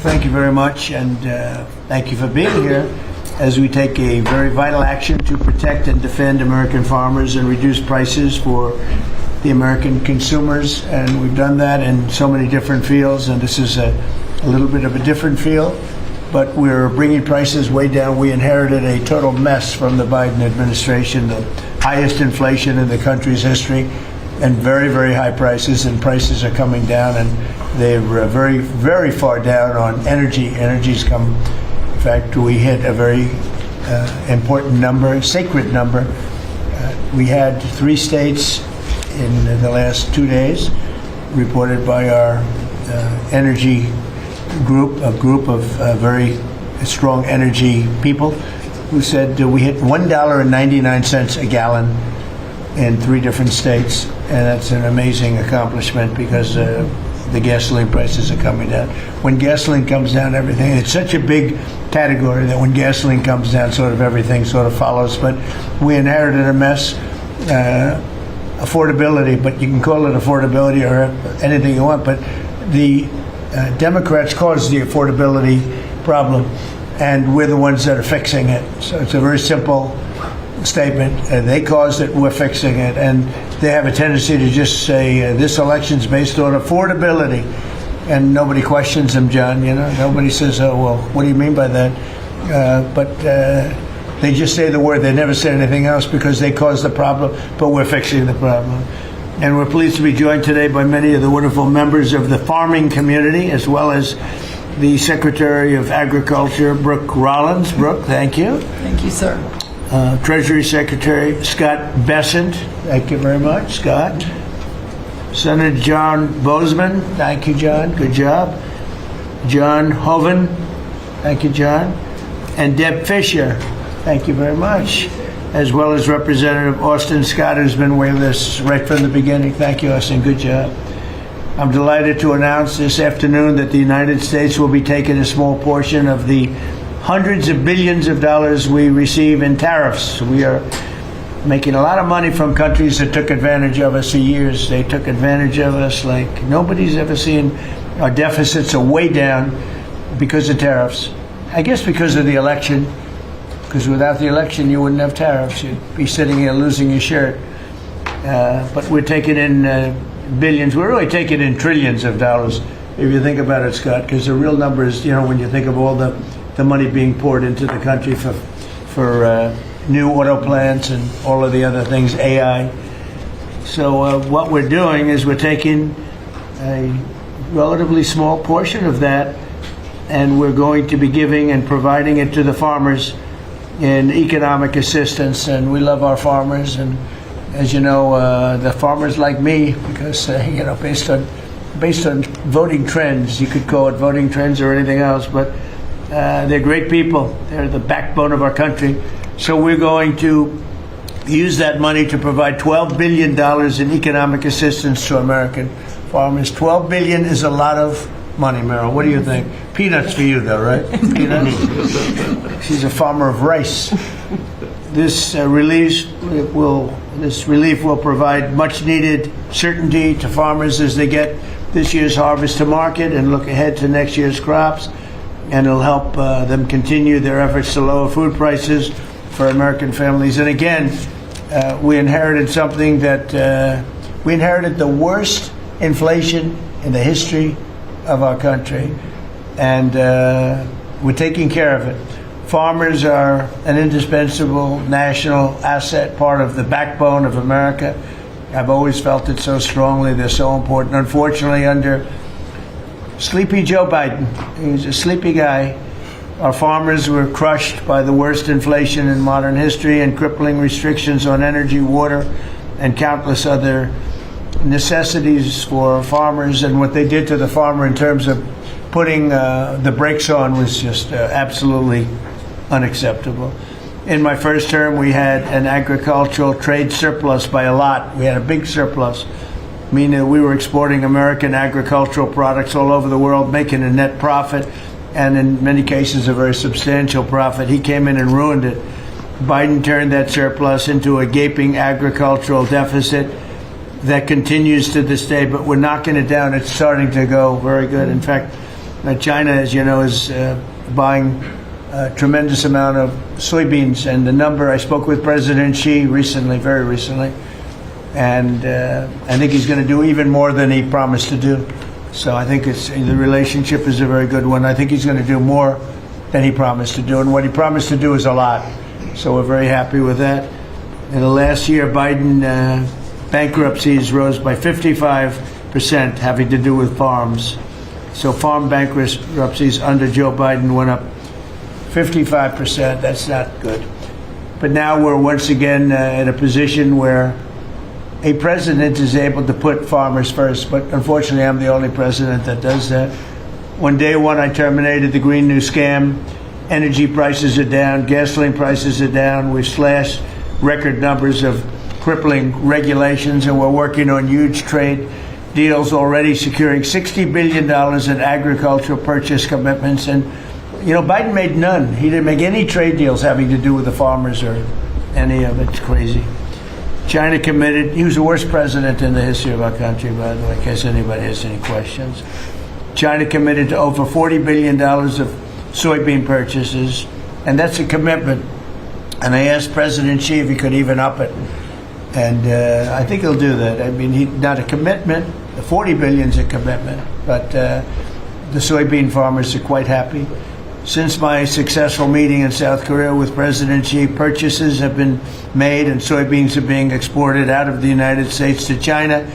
Thank you very much, and thank you for being here as we take a very vital action to protect and defend American farmers and reduce prices for the American consumers. And we've done that in so many different fields, and this is a little bit of a different field, but we're bringing prices way down. We inherited a total mess from the Biden administration, the highest inflation in the country's history, and very, very high prices, and prices are coming down, and they're very, very far down on energy. Energy's come, in fact, we hit a very important number, sacred number. We had 3 states in the last 2 days, reported by our energy group, a group of very strong energy people, who said we hit $1.99 a gallon in 3 different states, and that's an amazing accomplishment because the gasoline prices are coming down. When gasoline comes down, everything, it's such a big category that when gasoline comes down, sort of everything sort of follows. But we inherited a mess. Affordability, but you can call it affordability or anything you want, but the Democrats caused the affordability problem, and we're the ones that are fixing it. So it's a very simple statement. They caused it, we're fixing it, and they have a tendency to just say this election's based on affordability, and nobody questions them, John. You know, nobody says, "Oh, well, what do you mean by that?" But they just say the word. They never say anything else because they caused the problem, but we're fixing the problem. And we're pleased to be joined today by many of the wonderful members of the farming community, as well as the Secretary of Agriculture, Brooke Rollins. Brooke, thank you. Thank you, sir. Treasury Secretary Scott Bessent. Thank you very much, Scott. Senator John Bozeman. Thank you, John. Good job. John Hoeven. Thank you, John. And Deb Fisher. Thank you very much. As well as Representative Austin Scott, who's been with us right from the beginning. Thank you, Austin. Good job. I'm delighted to announce this afternoon that the United States will be taking a small portion of the hundreds of billions of dollars we receive in tariffs. We are making a lot of money from countries that took advantage of us for years. They took advantage of us like nobody's ever seen. Our deficits are way down because of tariffs. I guess because of the election. Because without the election, you wouldn't have tariffs. You'd be sitting here losing your shirt. But we're taking in billions. We're really taking in trillions of dollars, if you think about it, Scott, because the real number is, you know, when you think of all the money being poured into the country for new auto plants and all of the other things, AI. So what we're doing is we're taking a relatively small portion of that, and we're going to be giving and providing it to the farmers in economic assistance. And we love our farmers, and as you know, the farmers like me because you know, based on voting trends, you could call it voting trends or anything else, but they're great people. They're the backbone of our country. So we're going to use that money to provide $12 billion in economic assistance to American farmers. $12 billion is a lot of money, Meryl. What do you think? Peanuts for you, though, right? Peanuts. She's a farmer of rice. This relief will provide much-needed certainty to farmers as they get this year's harvest to market and look ahead to next year's crops, and it'll help them continue their efforts to lower food prices for American families. And again, we inherited something that we inherited the worst inflation in the history of our country, and we're taking care of it. Farmers are an indispensable national asset, part of the backbone of America. I've always felt it so strongly. They're so important. Unfortunately, under sleepy Joe Biden, he's a sleepy guy, our farmers were crushed by the worst inflation in modern history and crippling restrictions on energy, water, and countless other necessities for farmers. And what they did to the farmer in terms of putting the brakes on was just absolutely unacceptable. In my first term, we had an agricultural trade surplus by a lot. We had a big surplus, meaning we were exporting American agricultural products all over the world, making a net profit, and in many cases a very substantial profit. He came in and ruined it. Biden turned that surplus into a gaping agricultural deficit that continues to this day, but we're knocking it down. It's starting to go very good. In fact, China, as you know, is buying a tremendous amount of soybeans, and the number, I spoke with President Xi recently, very recently, and I think he's going to do even more than he promised to do. So I think the relationship is a very good one. I think he's going to do more than he promised to do, and what he promised to do is a lot. So we're very happy with that. In the last year, Biden bankruptcies rose by 55%, having to do with farms. So farm bankruptcies under Joe Biden went up 55%. That's not good. But now we're once again in a position where a president is able to put farmers first. But unfortunately, I'm the only president that does that. On day one, I terminated the Green New Scam. Energy prices are down. Gasoline prices are down. We've slashed record numbers of crippling regulations, and we're working on huge trade deals already, securing $60 billion in agricultural purchase commitments. And, Biden made none. He didn't make any trade deals having to do with the farmers or any of it. It's crazy. China committed. He was the worst president in the history of our country, by the way, in case anybody has any questions. China committed to over $40 billion of soybean purchases, and that's a commitment. And I asked President Xi if he could even up it, and I think he'll do that. I mean, not a commitment. The $40 billion is a commitment, but the soybean farmers are quite happy. Since my successful meeting in South Korea with President Xi, purchases have been made and soybeans are being exported out of the United States to China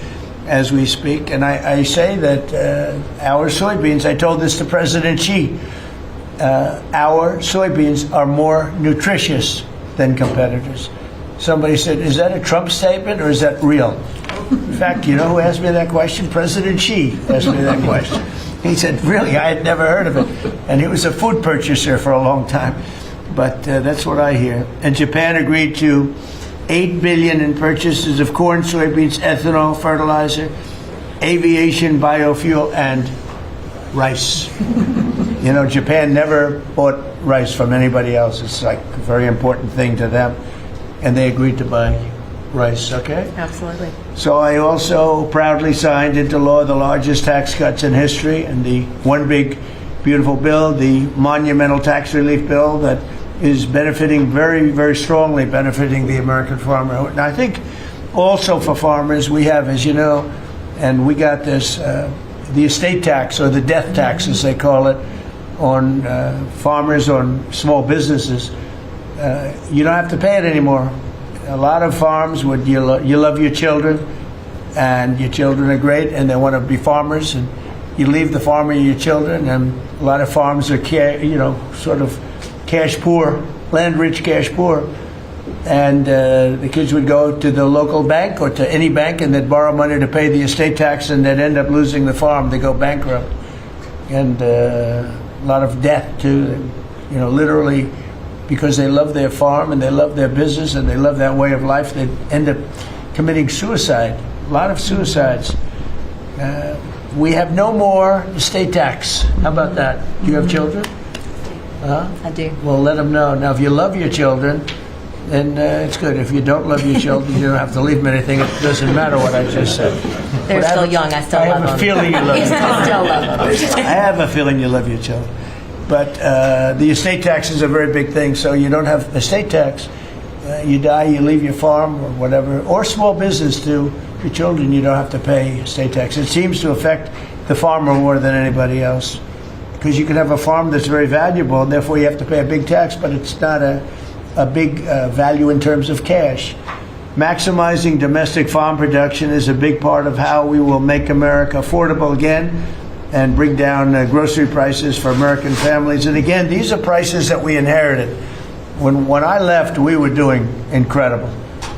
as we speak. And I say that our soybeans, I told this to President Xi, our soybeans are more nutritious than competitors. Somebody said, is that a Trump statement or is that real? In fact, you know who asked me that question? President Xi asked me that question. He said, really? I had never heard of it. And he was a food purchaser for a long time. But that's what I hear. And Japan agreed to $8 billion in purchases of corn, soybeans, ethanol, fertilizer, aviation, biofuel, and rice. Japan never bought rice from anybody else. It's like a very important thing to them. And they agreed to buy rice, okay? Absolutely. So I also proudly signed into law the largest tax cuts in history, and the one big, beautiful bill, the monumental tax relief bill that is benefiting very, very strongly, benefiting the American farmer. And I think also for farmers, we have, as you know, and we got this, the estate tax, or the death tax, as they call it, on farmers, on small businesses. You don't have to pay it anymore. A lot of farms would you love your children, and your children are great, and they want to be farmers, and you leave the farm and your children, and a lot of farms are sort of cash poor, land rich, cash poor, and the kids would go to the local bank or to any bank, and they'd borrow money to pay the estate tax, and they'd end up losing the farm. They go bankrupt, and a lot of debt too. Literally. Because they love their farm and they love their business and they love that way of life, they end up committing suicide. A lot of suicides. We have no more estate tax. How about that? Do you have children? I do. Well, let them know. Now, if you love your children, then it's good. If you don't love your children, you don't have to leave them anything. It doesn't matter what I just said. They're still young. I still love them. I have a feeling you love them. I still love them. I have a feeling you love your children. But the estate tax is a very big thing, so you don't have estate tax. You die, you leave your farm or whatever, or small business to your children, you don't have to pay estate tax. It seems to affect the farmer more than anybody else, because you can have a farm that's very valuable, and therefore you have to pay a big tax, but it's not a big value in terms of cash. Maximizing domestic farm production is a big part of how we will make America affordable again, and bring down grocery prices for American families. And again, these are prices that we inherited. When I left, we were doing incredible.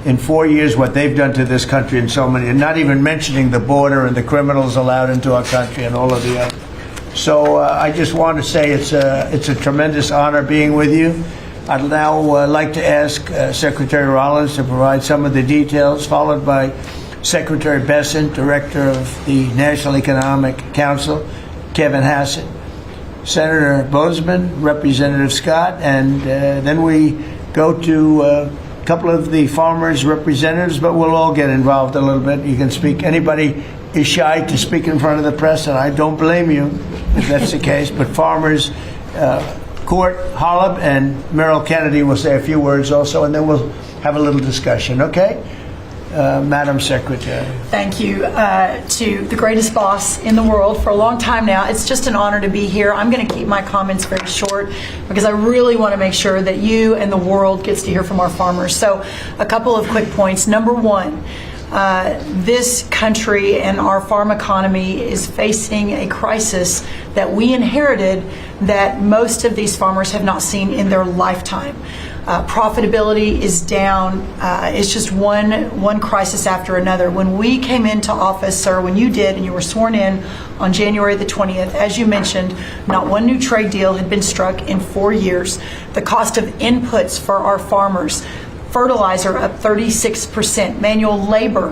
In 4 years, what they've done to this country in so many, and not even mentioning the border and the criminals allowed into our country and all of the other. So I just want to say it's a tremendous honor being with you. I'd now like to ask Secretary Rollins to provide some of the details, followed by Secretary Bessent, Director of the National Economic Council, Kevin Hassett, Senator Bozeman, Representative Scott, and then we go to a couple of the farmers' representatives, but we'll all get involved a little bit. You can speak. Anybody is shy to speak in front of the press, and I don't blame you if that's the case. But farmers, Court Holub and Merrill Kennedy will say a few words also, and then we'll have a little discussion. Okay, Madam Secretary. Thank you to the greatest boss in the world for a long time now. It's just an honor to be here. I'm going to keep my comments very short because I really want to make sure that you and the world gets to hear from our farmers. So a couple of quick points. Number one, this country and our farm economy is facing a crisis that we inherited that most of these farmers have not seen in their lifetime. Profitability is down. It's just one crisis after another. When we came into office, sir, when you did and you were sworn in on January the 20th, as you mentioned, not one new trade deal had been struck in 4 years. The cost of inputs for our farmers, fertilizer up 36%, manual labor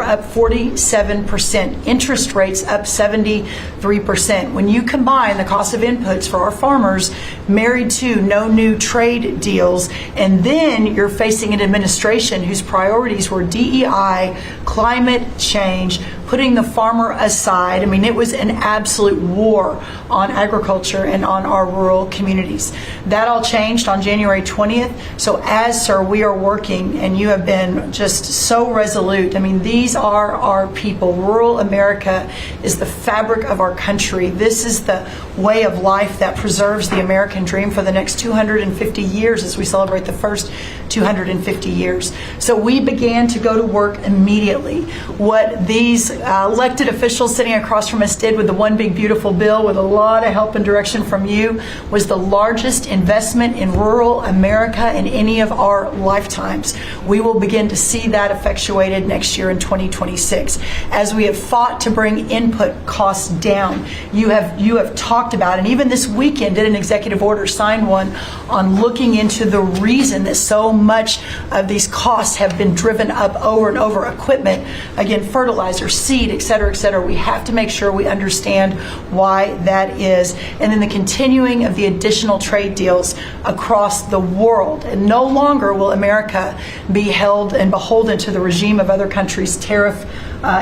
up 47%, interest rates up 73%. When you combine the cost of inputs for our farmers married to no new trade deals, and then you're facing an administration whose priorities were DEI, climate change, putting the farmer aside. I mean, it was an absolute war on agriculture and on our rural communities. That all changed on January 20th. So as, sir, we are working, and you have been just so resolute. I mean, these are our people. Rural America is the fabric of our country. This is the way of life that preserves the American dream for the next 250 years as we celebrate the first 250 years. So we began to go to work immediately. What these elected officials sitting across from us did with the One Big Beautiful Bill, with a lot of help and direction from you, was the largest investment in rural America in any of our lifetimes. We will begin to see that effectuated next year in 2026. As we have fought to bring input costs down, you have talked about, and even this weekend did an executive order, signed one, on looking into the reason that so much of these costs have been driven up over and over. Equipment, again, fertilizer, seed, et cetera, et cetera. We have to make sure we understand why that is. And then the continuing of the additional trade deals across the world. And no longer will America be held and beholden to the regime of other countries' tariff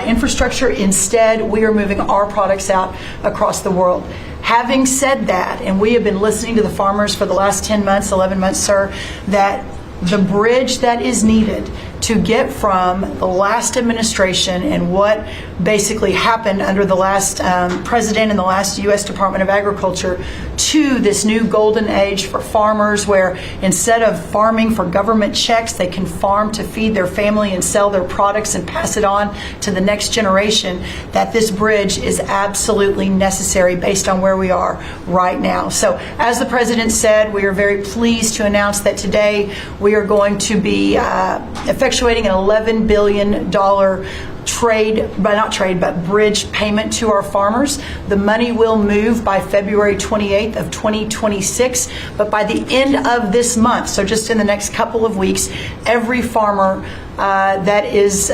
infrastructure. Instead, we are moving our products out across the world. Having said that, and we have been listening to the farmers for the last 10 months, 11 months, sir, that the bridge that is needed to get from the last administration and what basically happened under the last president and the last U.S. Department of Agriculture to this new golden age for farmers, where instead of farming for government checks, they can farm to feed their family and sell their products and pass it on to the next generation, that this bridge is absolutely necessary based on where we are right now. So as the president said, we are very pleased to announce that today we are going to be effectuating an $11 billion bridge payment to our farmers. The money will move by February 28th of 2026, but by the end of this month, so just in the next couple of weeks, every farmer that is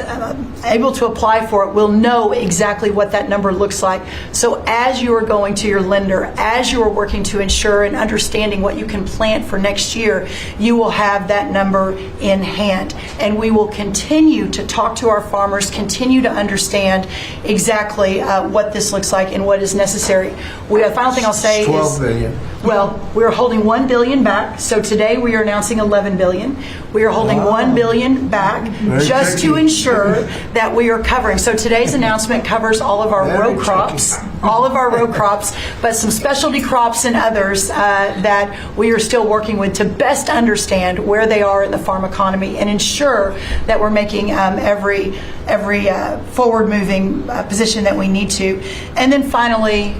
able to apply for it will know exactly what that number looks like. So as you are going to your lender, as you are working to ensure and understanding what you can plant for next year, you will have that number in hand. And we will continue to talk to our farmers, continue to understand exactly what this looks like and what is necessary. The final thing I'll say is 12 billion. Well, we're holding $1 billion back. So today we are announcing $11 billion. We are holding $1 billion back just to ensure that we are covering. So today's announcement covers all of our row crops, but some specialty crops and others that we are still working with to best understand where they are in the farm economy and ensure that we're making every forward-moving position that we need to. And then finally,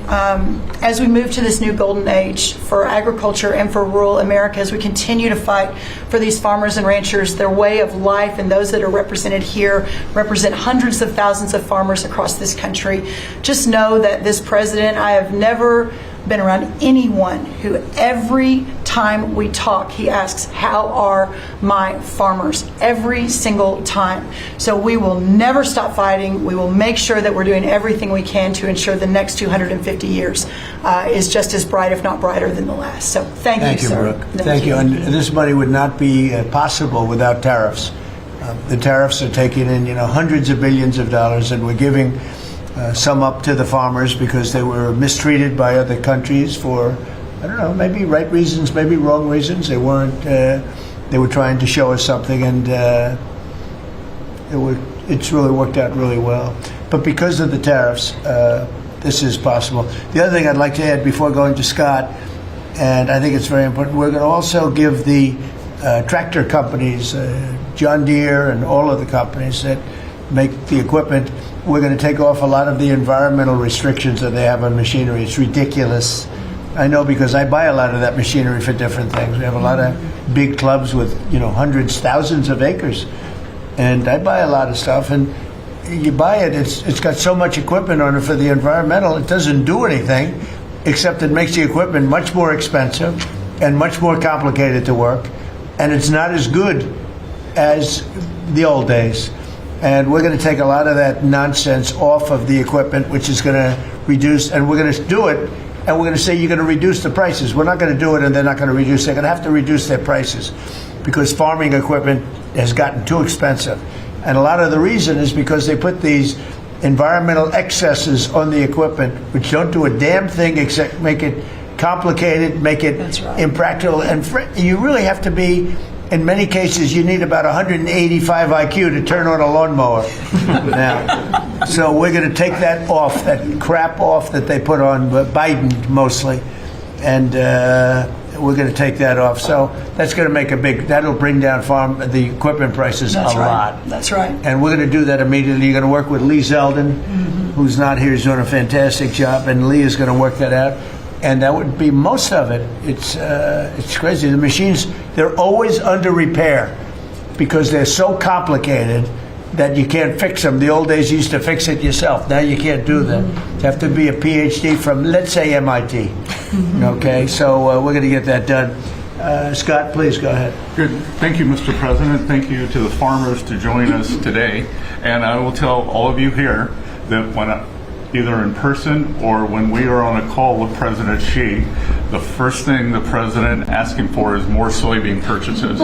as we move to this new golden age for agriculture and for rural America, as we continue to fight for these farmers and ranchers, their way of life, and those that are represented here represent hundreds of thousands of farmers across this country. Just know that this president, I have never been around anyone who every time we talk, he asks, how are my farmers? Every single time. So we will never stop fighting. We will make sure that we're doing everything we can to ensure the next 250 years is just as bright, if not brighter, than the last. So thank you, sir. Brooke. Thank you. And this money would not be possible without tariffs. The tariffs are taking in, hundreds of billions of dollars, and we're giving some up to the farmers because they were mistreated by other countries for, I don't know, maybe right reasons, maybe wrong reasons. They weren't. They were trying to show us something, and it's really worked out really well. But because of the tariffs, this is possible. The other thing I'd like to add before going to Scott, and I think it's very important, we're going to also give the tractor companies, John Deere and all of the companies that make the equipment, we're going to take off a lot of the environmental restrictions that they have on machinery. It's ridiculous. I know because I buy a lot of that machinery for different things. We have a lot of big clubs with, hundreds, thousands of acres. And I buy a lot of stuff, and you buy it, it's got so much equipment on it for the environmental, it doesn't do anything, except it makes the equipment much more expensive and much more complicated to work, and it's not as good as the old days. And we're going to take a lot of that nonsense off of the equipment, which is going to reduce, and we're going to do it, and we're going to say you're going to reduce the prices. We're not going to do it and they're not going to reduce. They're going to have to reduce their prices because farming equipment has gotten too expensive. And a lot of the reason is because they put these environmental excesses on the equipment, which don't do a damn thing except make it complicated, make it impractical. And you really have to be, in many cases, you need about 185 IQ to turn on a lawnmower now. So we're going to take that off, that crap off that they put on Biden mostly. And we're going to take that off. So that's going to make that'll bring down the equipment prices a lot. That's right. And we're going to do that immediately. You're going to work with Lee Zeldin, who's not here. He's doing a fantastic job. And Lee is going to work that out. And that would be most of it. It's crazy. The machines, they're always under repair because they're so complicated that you can't fix them. The old days you used to fix it yourself. Now you can't do that. You have to be a PhD from, let's say, MIT. Okay, so we're going to get that done. Scott, please go ahead. Good. Thank you, Mr. President. Thank you to the farmers to join us today. And I will tell all of you here that either in person or when we are on a call with President Xi, the first thing the president asking for is more soybean purchases.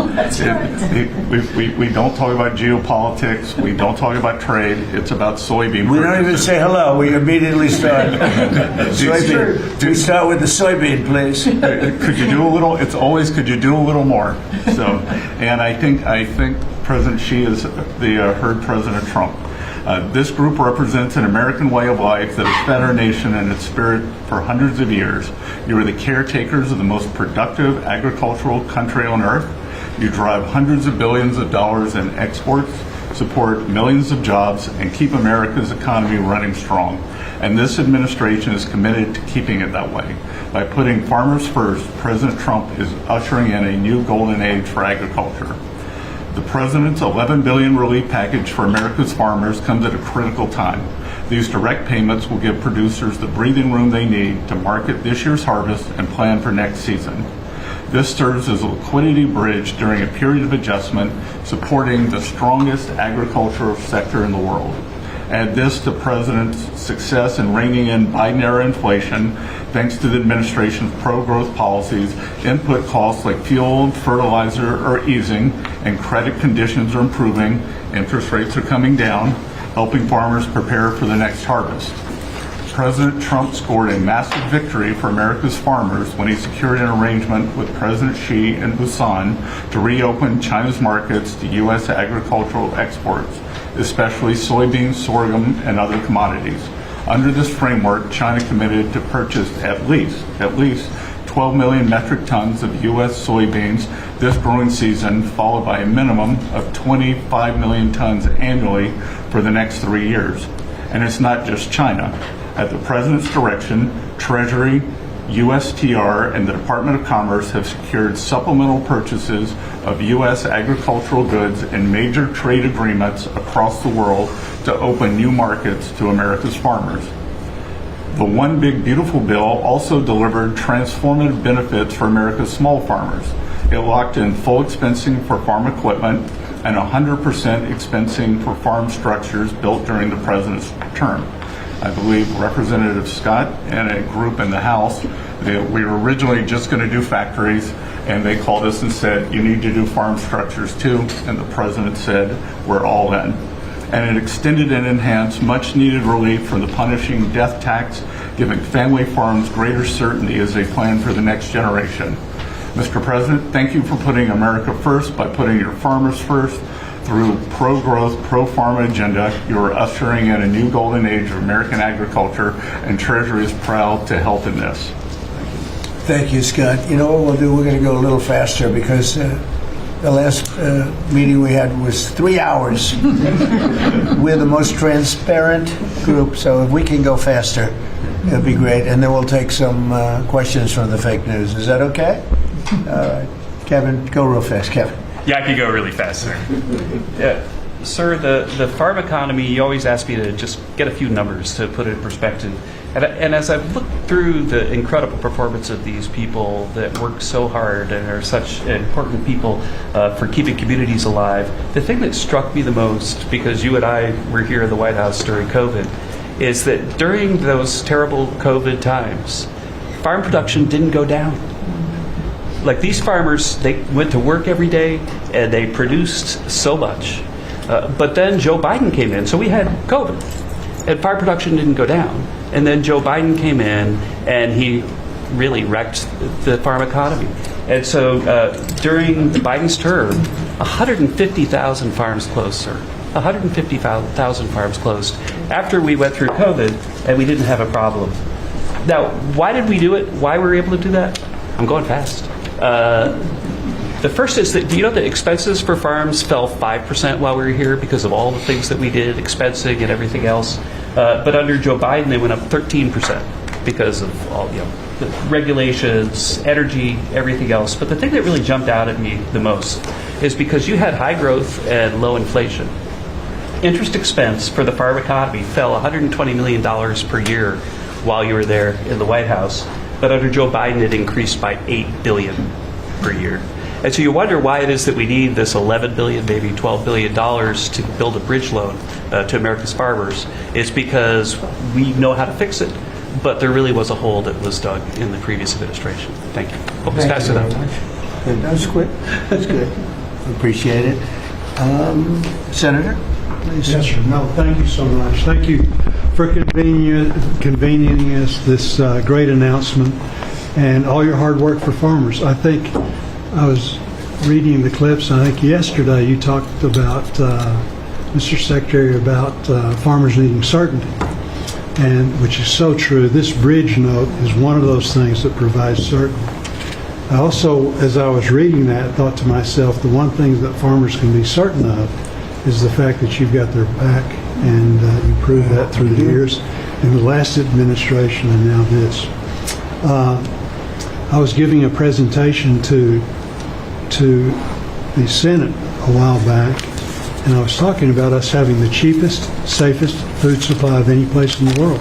We don't talk about geopolitics. We don't talk about trade. It's about soybean purchases. We don't even say hello. We immediately start. Soybean. We start with the soybean, please. Could you do a little? It's always could you do a little more? So, and I think President Xi has heard President Trump. This group represents an American way of life that has fed our nation and its spirit for hundreds of years. You are the caretakers of the most productive agricultural country on earth. You drive hundreds of billions of dollars in exports, support millions of jobs, and keep America's economy running strong. And this administration is committed to keeping it that way. By putting farmers first, President Trump is ushering in a new golden age for agriculture. The President's $11 billion relief package for America's farmers comes at a critical time. These direct payments will give producers the breathing room they need to market this year's harvest and plan for next season. This serves as a liquidity bridge during a period of adjustment, supporting the strongest agricultural sector in the world. Add this to President's success in reining in Biden-era inflation, thanks to the administration's pro-growth policies, input costs like fuel and fertilizer are easing, and credit conditions are improving, interest rates are coming down, helping farmers prepare for the next harvest. President Trump scored a massive victory for America's farmers when he secured an arrangement with President Xi in Busan to reopen China's markets to U.S. agricultural exports, especially soybeans, sorghum, and other commodities. Under this framework, China committed to purchase at least 12 million metric tons of U.S. soybeans this growing season, followed by a minimum of 25 million tons annually for the next 3 years. And it's not just China. At the President's direction, Treasury, USTR, and the Department of Commerce have secured supplemental purchases of U.S. agricultural goods in major trade agreements across the world to open new markets to America's farmers. The One Big Beautiful Bill also delivered transformative benefits for America's small farmers. It locked in full expensing for farm equipment and 100% expensing for farm structures built during the President's term. I believe Representative Scott and a group in the House, we were originally just going to do factories, and they called us and said, you need to do farm structures too, and the President said, we're all in. and it extended and enhanced much-needed relief from the punishing death tax, giving family farms greater certainty as they plan for the next generation. Mr. President, thank you for putting America first by putting your farmers first. Through pro-growth, pro-farm agenda, you are ushering in a new golden age of American agriculture, and Treasury is proud to help in this. Thank you, Scott. You know what we'll do? We're going to go a little faster because the last meeting we had was 3 hours. We're the most transparent group, so if we can go faster, it'll be great. And then we'll take some questions from the fake news. Is that okay? All right. Kevin, go real fast, Kevin. Yeah, I could go really fast, sir. Sir, the farm economy, you always ask me to just get a few numbers to put it in perspective. And as I've looked through the incredible performance of these people that work so hard and are such important people for keeping communities alive, the thing that struck me the most, because you and I were here in the White House during COVID, is that during those terrible COVID times, farm production didn't go down. Like these farmers, they went to work every day and they produced so much. But then Joe Biden came in, so we had COVID, and farm production didn't go down. And then Joe Biden came in and he really wrecked the farm economy. And so during Biden's term, 150,000 farms closed, sir. 150,000 farms closed after we went through COVID and we didn't have a problem. Now, why did we do it? Why were we able to do that? I'm going fast. The first is that, do you know that expenses for farms fell 5% while we were here because of all the things that we did, expensing and everything else? But under Joe Biden, they went up 13% because of all, the regulations, energy, everything else. But the thing that really jumped out at me the most is because you had high growth and low inflation. Interest expense for the farm economy fell $120 million per year while you were there in the White House. But under Joe Biden, it increased by $8 billion per year. And so you wonder why it is that we need this $11 billion, maybe $12 billion to build a bridge loan to America's farmers. It's because we know how to fix it, but there really was a hole that was dug in the previous administration. Thank you. Hope it's fast enough. Good. That was quick. That's good. Appreciate it. Senator? Please. Yes, sir. No, thank you so much. Thank you for convening us this great announcement and all your hard work for farmers. I think I was reading the clips, and I think yesterday you talked about, Mr. Secretary, about farmers needing certainty, and which is so true. This bridge note is one of those things that provides certainty. I also, as I was reading that, thought to myself, the one thing that farmers can be certain of is the fact that you've got their back, and you proved that through the years in the last administration and now this. I was giving a presentation to the Senate a while back, and I was talking about us having the cheapest, safest food supply of any place in the world.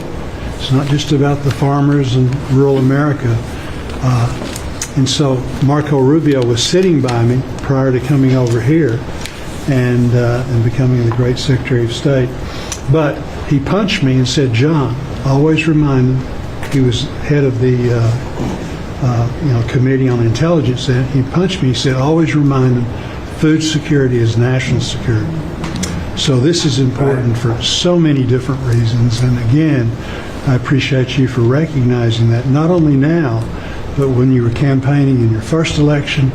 It's not just about the farmers in rural America. And so Marco Rubio was sitting by me prior to coming over here and becoming the great Secretary of State. But he punched me and said, "John, always remind him," he was head of the Committee on Intelligence. And he punched me. He said, "Always remind them, food security is national security." So this is important for so many different reasons. And again, I appreciate you for recognizing that, not only now, but when you were campaigning in your first election,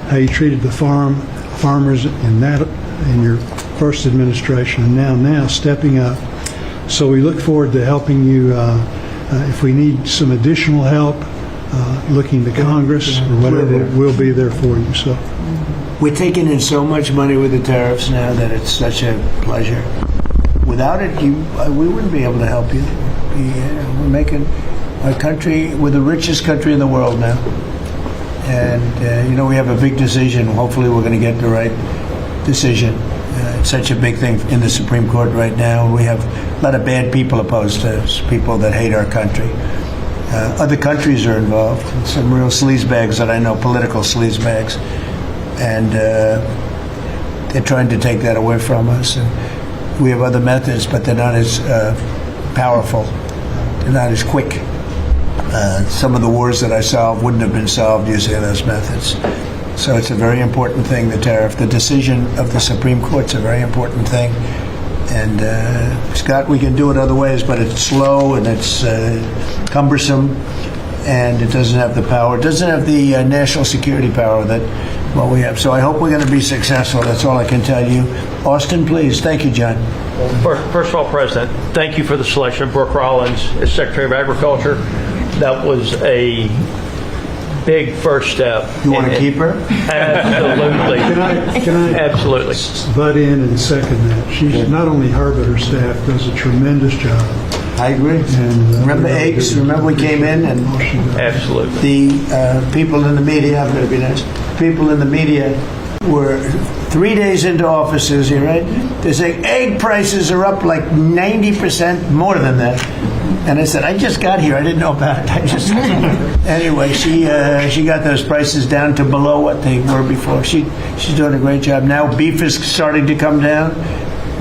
how you treated the farmers in your first administration, and now stepping up. So we look forward to helping you. If we need some additional help, looking to Congress or whatever, we'll be there for you. So We're taking in so much money with the tariffs now that it's such a pleasure. Without it, we wouldn't be able to help you. We're making our country, we're the richest country in the world now. And, we have a big decision. Hopefully we're going to get the right decision. It's such a big thing in the Supreme Court right now. We have a lot of bad people opposed to us, people that hate our country. Other countries are involved, some real sleazebags that I know, political sleazebags. And they're trying to take that away from us. And we have other methods, but they're not as powerful. They're not as quick. Some of the wars that I solved wouldn't have been solved using those methods. So it's a very important thing, the tariff. The decision of the Supreme Court's a very important thing. And Scott, we can do it other ways, but it's slow and it's cumbersome, and it doesn't have the power. It doesn't have the national security power that what we have. So I hope we're going to be successful. That's all I can tell you. Austin, please. Thank you, John. First of all, President, thank you for the selection of Brooke Rollins as Secretary of Agriculture. That was a big first step. You want to keep her? Absolutely. Can I Absolutely. butt in and second that? She's not only her, but her staff does a tremendous job. I agree. And, remember eggs? Remember we came in and Absolutely. the people in the media, I'm going to be nice, people in the media were 3 days into offices here, right? They say egg prices are up like 90% more than that. And I said, I just got here. I didn't know about it. Anyway, she got those prices down to below what they were before. She's doing a great job. Now beef is starting to come down,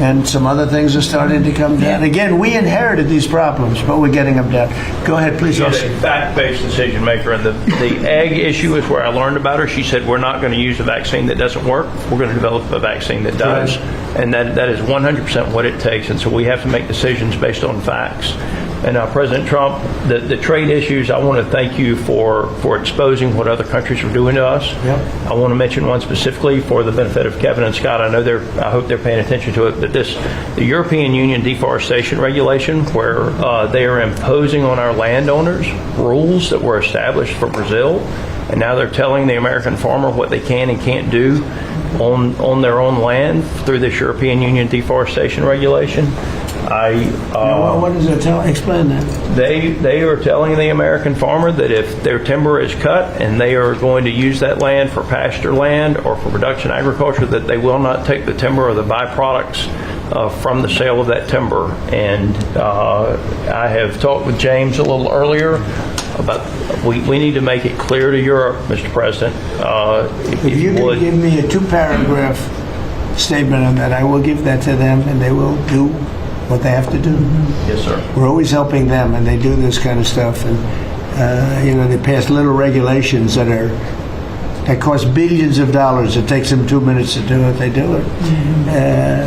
and some other things are starting to come down. Again, we inherited these problems, but we're getting them down. Go ahead, please. She's a fact-based decision maker, and the egg issue is where I learned about her. She said, we're not going to use a vaccine that doesn't work. We're going to develop a vaccine that does. Right. And that is 100% what it takes. And so we have to make decisions based on facts. And President Trump, the trade issues, I want to thank you for exposing what other countries are doing to us. Yep. I want to mention one specifically for the benefit of Kevin and Scott. I hope they're paying attention to it. But the European Union deforestation regulation, where they are imposing on our landowners rules that were established for Brazil, and now they're telling the American farmer what they can and can't do on their own land through this European Union deforestation regulation. What does it tell? Explain that. They are telling the American farmer that if their timber is cut and they are going to use that land for pasture land or for production agriculture, that they will not take the timber or the byproducts from the sale of that timber. And I have talked with James a little earlier about we need to make it clear to Europe, Mr. President. If you can give me a 2-paragraph statement on that, I will give that to them, and they will do what they have to do. Yes, sir. We're always helping them, and they do this kind of stuff. And they pass little regulations that cost billions of dollars. It takes them 2 minutes to do it. They do it.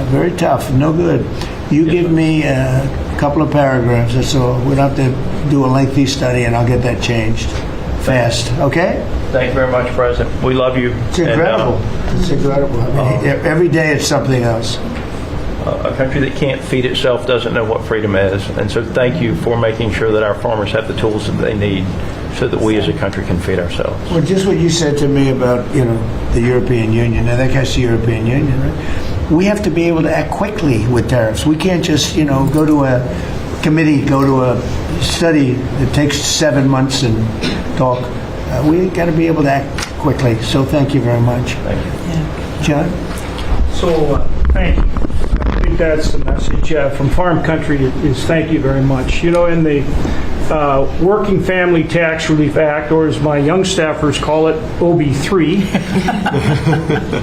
Very tough. No good. You give me a couple of paragraphs. That's all. We don't have to do a lengthy study, and I'll get that changed fast. Okay? Thank you very much, President. We love you. It's incredible. It's incredible. I mean, every day it's something else. A country that can't feed itself doesn't know what freedom is. And so thank you for making sure that our farmers have the tools that they need so that we as a country can feed ourselves. Well, just what you said to me about, the European Union. Now, that guy's the European Union, right? We have to be able to act quickly with tariffs. We can't just, go to a committee, go to a study that takes 7 months and talk. We got to be able to act quickly. So thank you very much. Thank you. Yeah. John? So, thank you. I think that's the message from Farm Country is thank you very much. In the Working Family Tax Relief Act, or as my young staffers call it, OB3,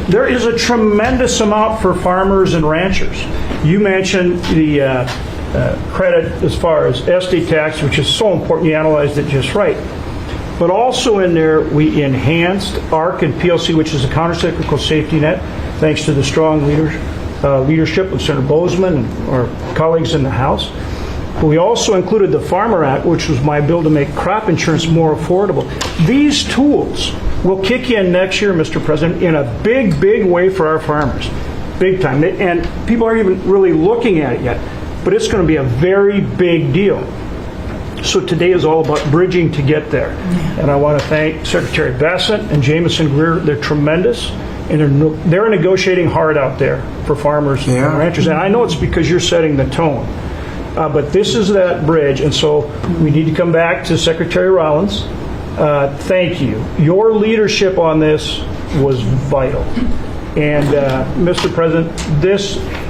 there is a tremendous amount for farmers and ranchers. You mentioned the credit as far as estate tax, which is so important. You analyzed it just right. But also in there, we enhanced ARC and PLC, which is a countercyclical safety net, thanks to the strong leadership of Senator Bozeman and our colleagues in the House. But we also included the Farmer Act, which was my bill to make crop insurance more affordable. These tools will kick in next year, Mr. President, in a big, big way for our farmers. Big time. And people aren't even really looking at it yet. But it's going to be a very big deal. So today is all about bridging to get there. And I want to thank Secretary Bassett and Jameson Greer. They're tremendous. And they're negotiating hard out there for farmers and ranchers. And I know it's because you're setting the tone. But this is that bridge. And so we need to come back to Secretary Rollins. Thank you. Your leadership on this was vital. And Mr. President,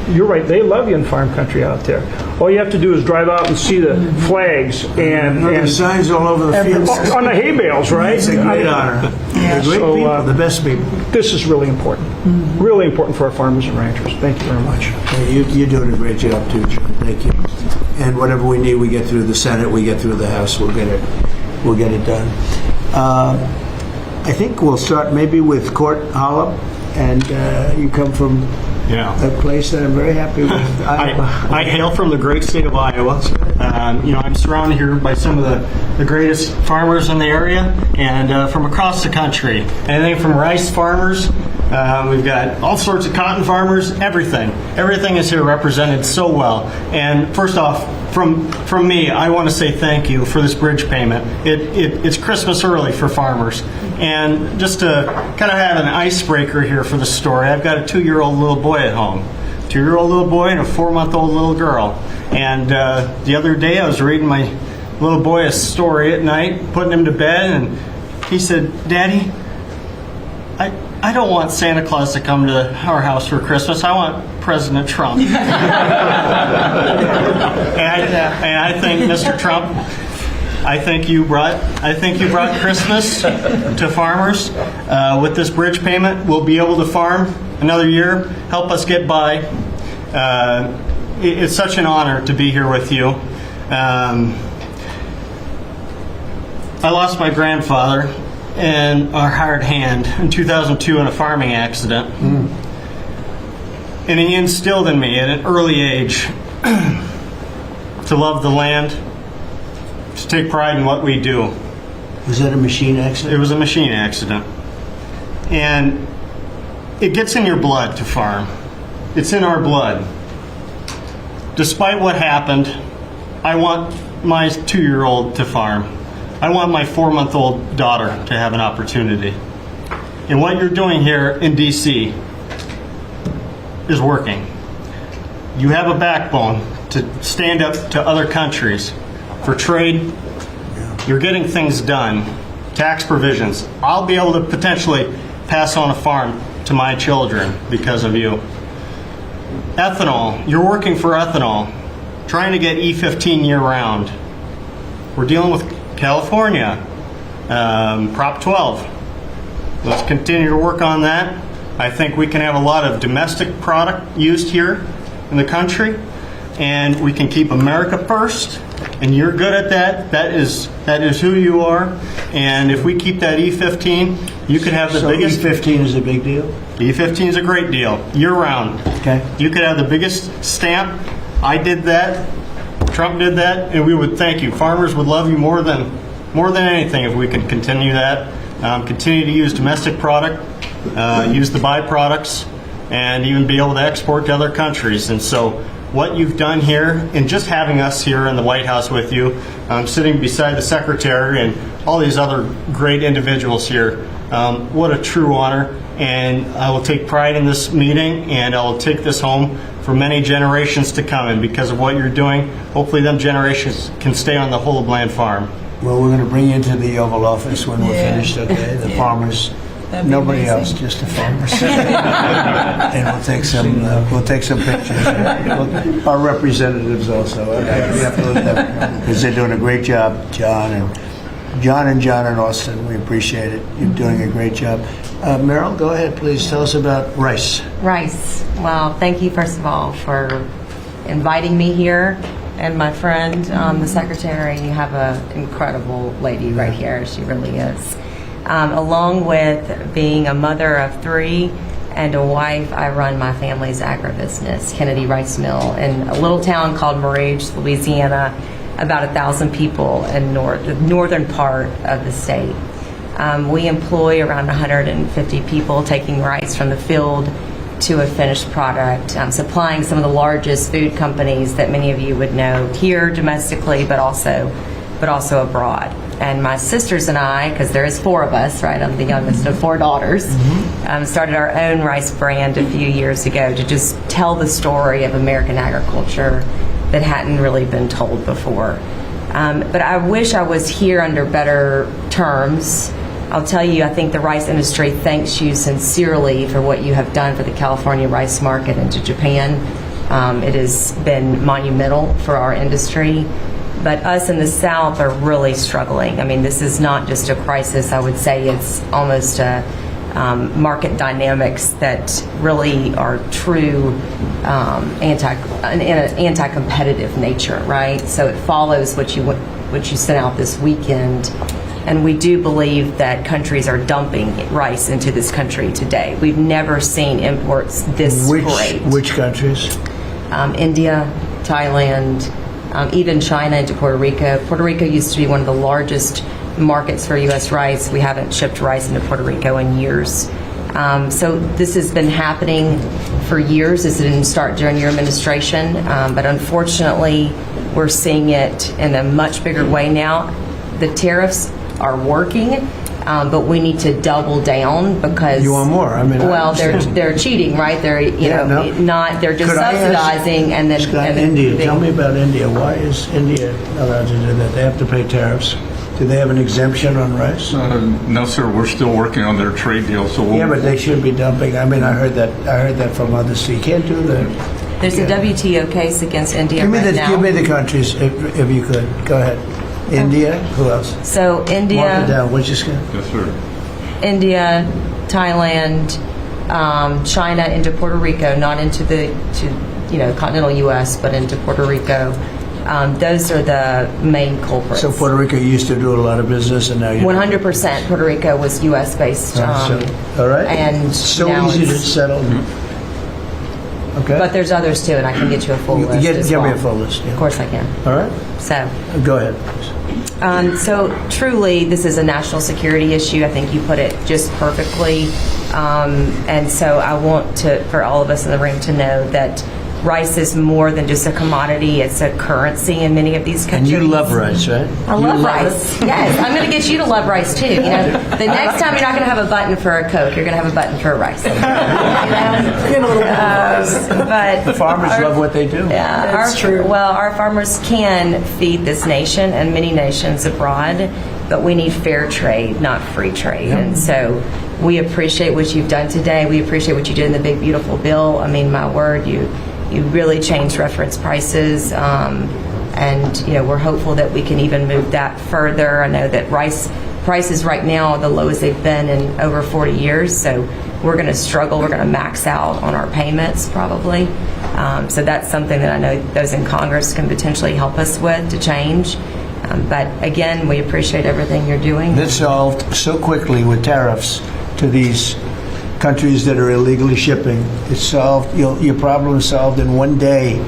you're right, they love you in Farm Country out there. All you have to do is drive out and see the flags and signs all over the field. On the hay bales, right? It's a great honor. They're great people, the best people. This is really important. Really important for our farmers and ranchers. Thank you very much. You're doing a great job too, John. Thank you. And whatever we need, we get through the Senate, we get through the House, we'll get it done. I think we'll start maybe with Court Hollop, and you come from Yeah. a place that I'm very happy with. I hail from the great state of Iowa. I'm surrounded here by some of the greatest farmers in the area, and from across the country. Anything from rice farmers, we've got all sorts of cotton farmers, everything. Everything is here represented so well. And first off, from me, I want to say thank you for this bridge payment. It's Christmas early for farmers. And just to kind of have an icebreaker here for the story, I've got a 2-year-old little boy at home. 2-year-old little boy and a 4-month-old little girl. And the other day I was reading my little boy a story at night, putting him to bed, and he said, "Daddy, I don't want Santa Claus to come to our house for Christmas. I want President Trump." and I think, Mr. Trump, I think you brought Christmas to farmers. With this bridge payment, we'll be able to farm another year, help us get by. It's such an honor to be here with you. I lost my grandfather and a hard hand in 2002 in a farming accident. And he instilled in me at an early age to love the land, to take pride in what we do. Was that a machine accident? It was a machine accident. And it gets in your blood to farm. It's in our blood. Despite what happened, I want my 2-year-old to farm. I want my 4-month-old daughter to have an opportunity. And what you're doing here in D.C. is working. You have a backbone to stand up to other countries for trade. You're getting things done. Tax provisions. I'll be able to potentially pass on a farm to my children because of you. Ethanol. You're working for ethanol. Trying to get E15 year-round. We're dealing with California, Prop 12. Let's continue to work on that. I think we can have a lot of domestic product used here in the country, and we can keep America first. And you're good at that. That is who you are. And if we keep that E15, you could have the biggest. E15 is a big deal? E15 is a great deal, year-round. Okay. You could have the biggest stamp. I did that. Trump did that, and we would thank you. Farmers would love you more than anything if we could continue that. Continue to use domestic product, use the byproducts, and even be able to export to other countries. And so what you've done here, and just having us here in the White House with you, sitting beside the Secretary and all these other great individuals here, what a true honor. And I will take pride in this meeting, and I will take this home for many generations to come. And because of what you're doing, hopefully them generations can stay on the Whole of Land farm. Well, we're going to bring you into the Oval Office when we're finished, okay? The farmers, nobody else, just the farmers. And we'll take some pictures. Our representatives also. Okay? We have to look at them because they're doing a great job, John and Austin. We appreciate it. You're doing a great job. Meryl, go ahead, please. Tell us about rice. Rice. Well, thank you, first of all, for inviting me here. And my friend, the secretary, you have an incredible lady right here. She really is. Along with being a mother of 3 and a wife, I run my family's agribusiness, Kennedy Rice Mill, in a little town called Moraige, Louisiana, about 1,000 people in the northern part of the state. We employ around 150 people taking rice from the field to a finished product, supplying some of the largest food companies that many of you would know here domestically, but also abroad. And my sisters and I, because there is 4 of us, right? I'm the youngest of 4 daughters, started our own rice brand a few years ago to just tell the story of American agriculture that hadn't really been told before. But I wish I was here under better terms. I'll tell you, I think the rice industry thanks you sincerely for what you have done for the California rice market and to Japan. It has been monumental for our industry. But us in the South are really struggling. I mean, this is not just a crisis. I would say it's almost a market dynamics that really are true anti-competitive nature, right? So it follows what you sent out this weekend And we do believe that countries are dumping rice into this country today. We've never seen imports this great. Which countries? India, Thailand, even China into Puerto Rico. Puerto Rico used to be one of the largest markets for U.S. rice. We haven't shipped rice into Puerto Rico in years. So this has been happening for years. This didn't start during your administration, but unfortunately, we're seeing it in a much bigger way now. The tariffs are working, but we need to double down because You want more? I mean, I well, understand. they're cheating, right? They're not. They're just Could I ask- subsidizing and then Scott, and then India. they- Tell me about India. Why is India allowed to do that? They have to pay tariffs. Do they have an exemption on rice? No, sir, we're still working on their trade deal, so we'll... Yeah, but they shouldn't be dumping. I mean, I heard that from others. So you can't do that. There's a WTO case against India Give me right the now. give me the countries if you could. Go ahead. India. Who else? So Mark it India, down. What'd you say? Yes, sir. India, Thailand, China into Puerto Rico, not into the continental U.S., but into Puerto Rico. Those are the main culprits. So Puerto Rico used to do a lot of business, and now you 100% Puerto Rico was U.S. based, all right. and So now easy to it's- settle. Okay. But there's others too, and I can get you a full list. Give as me well. a full list. Yeah. Of course, I can. All right. So. Go ahead, please. So truly, this is a national security issue. I think you put it just perfectly. And so I want for all of us in the room to know that rice is more than just a commodity. It's a currency in many of these And countries. you love rice, right? I love rice. Yes, I'm going to get you to love rice too. The next time you're not going to have a button for a Coke, you're going to have a button for a rice. But The farmers love what they do. yeah, That's true. Well, our farmers can feed this nation and many nations abroad, but we need fair trade, not free trade. And so we appreciate what you've done today. We appreciate what you did in the big, beautiful bill. I mean, my word, you really changed reference prices. And, we're hopeful that we can even move that further. I know that rice prices right now are the lowest they've been in over 40 years. So we're going to struggle. We're going to max out on our payments probably. So that's something that I know those in Congress can potentially help us with to change. But again, we appreciate everything you're doing. That's solved so quickly with tariffs to these countries that are illegally shipping. It's solved. Your problem is solved in one day.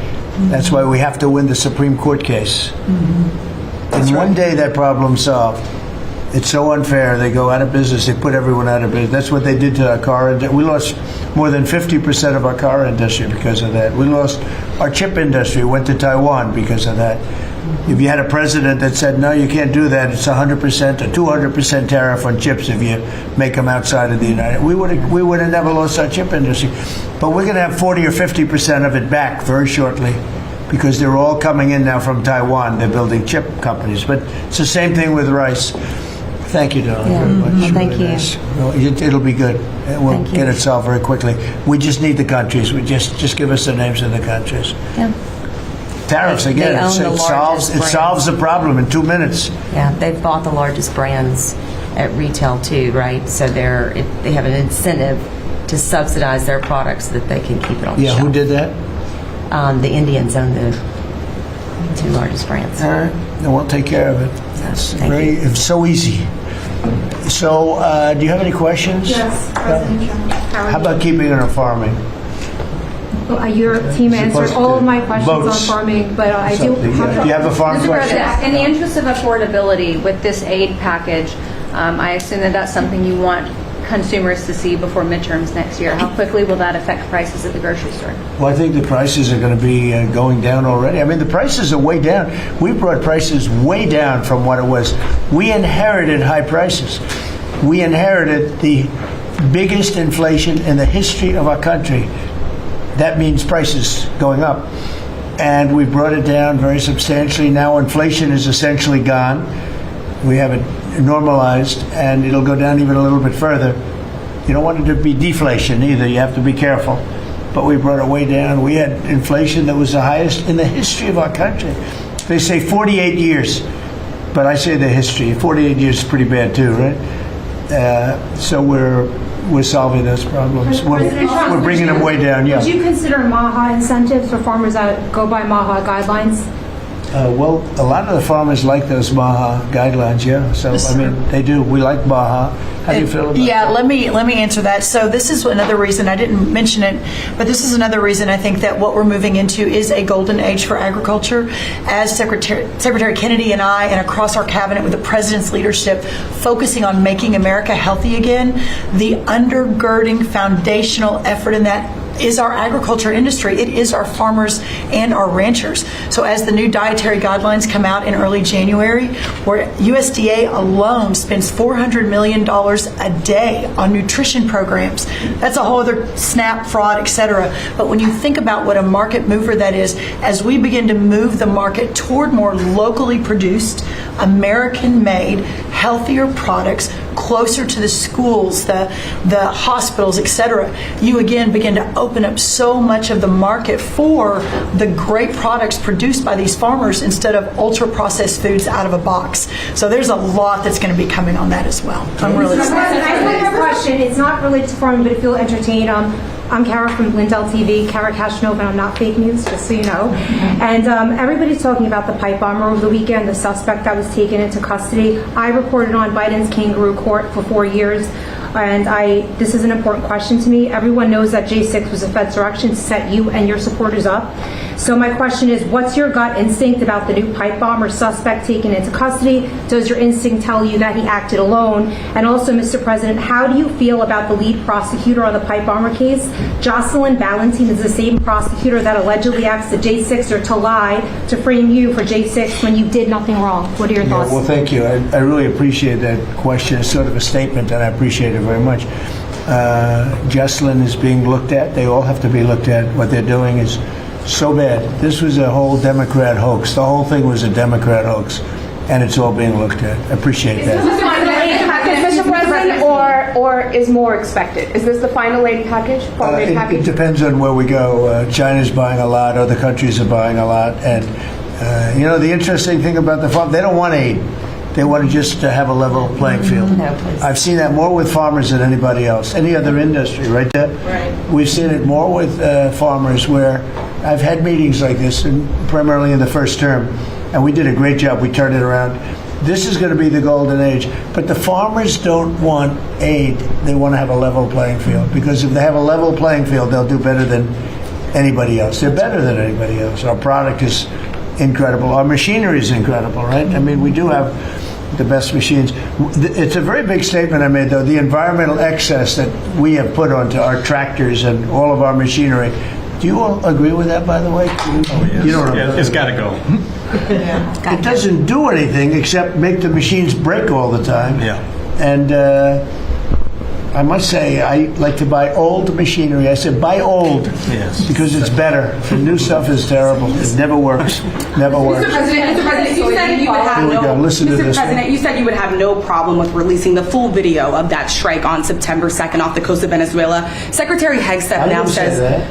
That's why we have to win the Supreme Court case. In one day, that problem's solved. It's so unfair. They go out of business. They put everyone out of business. That's what they did to our car industry. We lost more than 50% of our car industry because of that. We lost our chip industry. Went to Taiwan because of that. If you had a president that said, no, you can't do that, it's 100% or 200% tariff on chips if you make them outside of the United States, we would have never lost our chip industry. But we're going to have 40 or 50% of it back very shortly because they're all coming in now from Taiwan. They're building chip companies. But it's the same thing with rice. Thank you, darling, very much. Well, thank Really you. nice. Well, it'll be good. We'll Thank you. get it solved very quickly. We just need the countries. We just give us the names of the countries. Yeah. Tariffs They again. own the largest It solves the problem in 2 minutes. Yeah, they've bought the largest brands at retail too, right? So they have an incentive to subsidize their products so that they can keep it on the Yeah, shelf. who did that? The Indians own the two largest brands. All right, then we'll take care of it. It's Thank you. it's so easy. So, do you have any questions? Yes, President Trump. How about keeping it on farming? Your team answered all of my questions Votes. on farming, but I do Something, have yeah. Do you have a farm Mr. question? President, in the interest of affordability with this aid package, I assume that that's something you want consumers to see before midterms next year. How quickly will that affect prices at the grocery store? Well, I think the prices are going to be going down already. I mean, the prices are way down. We brought prices way down from what it was. We inherited high prices. We inherited the biggest inflation in the history of our country. That means prices going up. And we brought it down very substantially. Now inflation is essentially gone. We have it normalized, and it'll go down even a little bit further. You don't want it to be deflation either. You have to be careful. But we brought it way down. We had inflation that was the highest in the history of our country. They say 48 years, but I say the history. 48 years is pretty bad too, right? So we're solving those problems. We're bringing them way down. Yeah. Would you consider MAHA incentives for farmers that go by MAHA guidelines? Well, a lot of the farmers like those Baja guidelines, yeah. So, I mean, they do. We like Baja. How do you feel about Yeah, that? let me answer that. So this is another reason, I didn't mention it, but this is another reason I think that what we're moving into is a golden age for agriculture. As Secretary Kennedy and I, and across our cabinet with the President's leadership, focusing on making America healthy again, the undergirding foundational effort in that is our agriculture industry. It is our farmers and our ranchers. So as the new dietary guidelines come out in early January, where USDA alone spends $400 million a day on nutrition programs, that's a whole other SNAP, fraud, etc. But when you think about what a market mover that is, as we begin to move the market toward more locally produced, American-made, healthier products, closer to the schools, the hospitals, etc., you again begin to open up so much of the market for the great products produced by these farmers instead of ultra-processed foods out of a box. So there's a lot that's going to be coming on that as well. I'm really excited. I have a question. It's not related to farming, but if you'll entertain, I'm Kara from Lindell TV, Kara Cashnova, and I'm not fake news, just so you know. And everybody's talking about the pipe bomber over the weekend, the suspect that was taken into custody. I reported on Biden's kangaroo court for 4 years, and this is an important question to me. Everyone knows that J6 was a Fed direction to set you and your supporters up. So my question is, what's your gut instinct about the new pipe bomber suspect taken into custody? Does your instinct tell you that he acted alone? And also, Mr. President, how do you feel about the lead prosecutor on the pipe bomber case? Jocelyn Ballantine is the same prosecutor that allegedly asked the J6er to lie to frame you for J6 when you did nothing wrong. What are your thoughts? Well, thank you. I really appreciate that question. It's sort of a statement, and I appreciate it very much. Jocelyn is being looked at. They all have to be looked at. What they're doing is so bad. This was a whole Democrat hoax. The whole thing was a Democrat hoax, and it's all being looked at. I appreciate that. Mr. President, or is more expected? Is this the final aid package? It depends on where we go. China's buying a lot. Other countries are buying a lot. And, the interesting thing about the farm, they don't want aid. They want to just have a level playing field. No, please. I've seen that more with farmers than anybody else. Any other industry, right, Deb? Right. We've seen it more with farmers where I've had meetings like this, and primarily in the first term, and we did a great job. We turned it around. This is going to be the golden age. But the farmers don't want aid. They want to have a level playing field. Because if they have a level playing field, they'll do better than anybody else. They're better than anybody else. Our product is incredible. Our machinery is incredible, right? I mean, we do have the best machines. It's a very big statement I made, though. The environmental excess that we have put onto our tractors and all of our machinery. Do you all agree with that, by the way? Oh, yes. You don't know. It's got to go. It doesn't do anything except make the machines break all the time. Yeah. And I must say, I like to buy old machinery. I said, buy old. Yes. Because it's better. The new stuff is terrible. It never works. Never works. Mr. President, you said you would have Here we go. Listen to Mr. this President, one. you said you would have no problem with releasing the full video of that strike on September 2nd off the coast of Venezuela. Secretary Hegseth I now didn't say says that.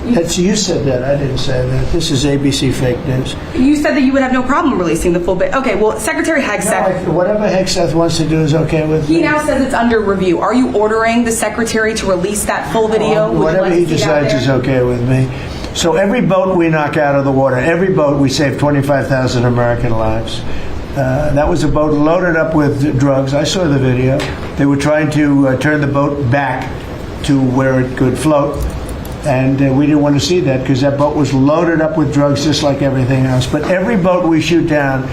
You said that. I didn't say that. This is ABC fake news. you said that you would have no problem releasing the full bit. Okay, well, Secretary Hegseth. No, whatever Hegseth wants to do is okay with me. He now says it's under review. Are you ordering the secretary to release that full video? Would you Whatever like to he see that decides there? is okay with me. So every boat we knock out of the water, every boat, we save 25,000 American lives. That was a boat loaded up with drugs. I saw the video. They were trying to turn the boat back to where it could float. And we didn't want to see that because that boat was loaded up with drugs just like everything else. But every boat we shoot down,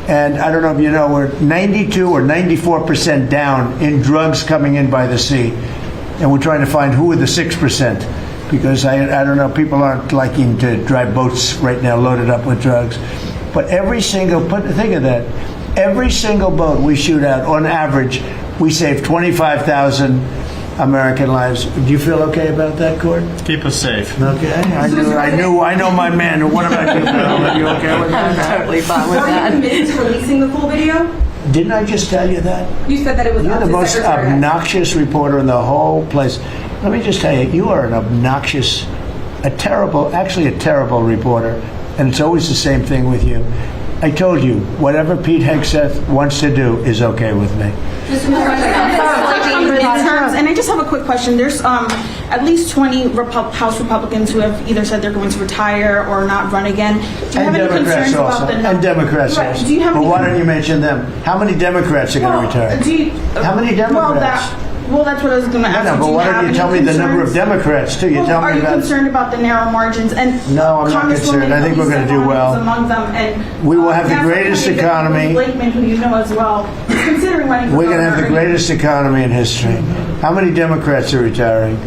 and I don't know if you know, we're 92 or 94% down in drugs coming in by the sea. And we're trying to find who are the 6%. Because I don't know, people aren't liking to drive boats right now loaded up with drugs. But every single, think of that, every single boat we shoot out, on average, we save 25,000 American lives. Do you feel okay about that, Court? Keep us safe. Okay, I know my man. What about you, Bill? Are you okay with that? I'm totally fine with Are you that. committed to releasing the full video? Didn't I just tell you that? You said that it was You're up the to most Secretary Hegseth. obnoxious reporter in the whole place. Let me just tell you, you are an obnoxious, a terrible reporter, and it's always the same thing with you. I told you, whatever Pete Hegseth wants to do is okay with me. Mr. President, And I just have a quick question. There's at least 20 House Republicans who have either said they're going to retire or not run again. Do you have any concerns about the And Democrats Right. also. Do you have But any why don't you mention them? How many Democrats are going to retire? How many Democrats? Well, that's what I was going to ask. No, you. but Do why have don't you any tell me the number of concerns? Democrats too? You tell Are me you about. concerned about the narrow margins? And No, I'm not concerned. I think we're going to do well. Among them, and We will have the National greatest candidate economy. Blakeman, who you know as well, is considering running for We're going to have the governor. greatest economy in history. How many Democrats are retiring?